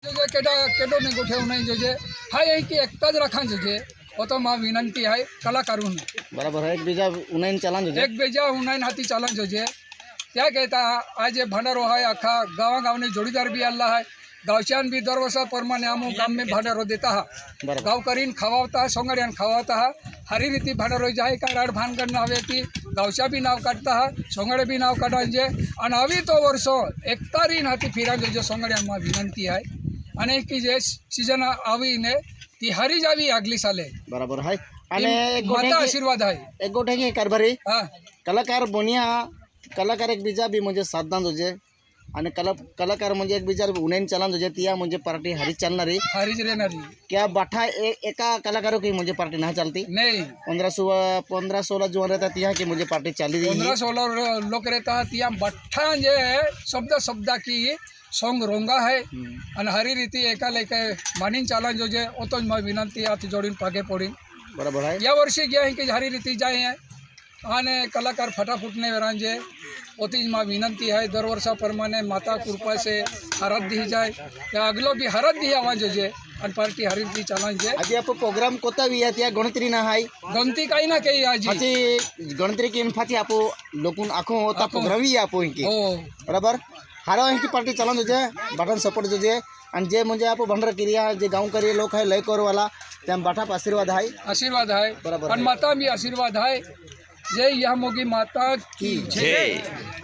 जो केडो ने गोठे नहीं जो हाय है कि एकता ज रखा जो वो तो माँ विनंती है कलाकारों ने बराबर है। एक बीजा उन्हें चलान जो एक बेजा उन्हें हाथी चालन जो क्या कहता है आज ये भंडारो है आखा गाँव ने जोड़ीदार भी अल्लाह है गावचान भी दर वर्षा परमाने आमो गाम में भंडारो देता है गाँव करीन खवाता है सोंगड़ियान खवाता है हरी रीति भंडारो जाए का राड भान करना हवे थी गावचा भी नाव काटता है सोंगड़े भी नाव काटा जे और अभी तो वर्षो एकता रीन हाथी फिरा जो सोंगड़ियान में विनंती है अनेक की जे सीजन आवी ने ती हरी जावी अगली साले बराबर है। અને એક माता आशीर्वाद है एक गोठे की कारभारी हाँ कलाकार बनिया कलाकार एक बीजा भी म्हणजे साधना जोजे आणि कलाकार म्हणजे एक बीजा उन्हें चलान जोजे तिया म्हणजे पार्टी हरी चलणारी हरीज रहनारी क्या बाठा एका कलाकारों की मुझे पार्टी नहीं चलती नहीं 15-16 जो रहता तिया की मुझे पार्टी चली रही 15-16 लोग रहता है तिया बट्ठा जे शब्द की सॉन्ग रोंगा है और हरी रीति एका लेके मानिन चालन जो जे ओ तो मैं विनंती हाथ जोड़ीन पागे पड़ीन बराबर है। या वर्षी गया है कि हरी रीति जाए हैं आने कलाकार फटाफट ने वरांजे ओती माँ विनंती है दर वर्षा परमाने माता कृपा से हरत दी जाए या अगलो भी हरत दी आवाज जो जे और पार्टी हरी रीति चालन जे आज आप प्रोग्राम कोता भी है त्या गणतरी ना है गणती कहीं ना कहीं आज अच्छी गणतरी की इनफाती आप लोगों आँखों होता प्रोग्राम ही आप इनकी बराबर हारो इनकी पार्टी चलन जो जे बटन सपोर्ट जो जे आणि जे म्हणजे आप भंडार क्रिया जे गाँव करी लोक है लय करो वाला त्या बाठा आशीर्वाद है बराबर और माता भी आशीर्वाद है जय यह मोगी माता की जय।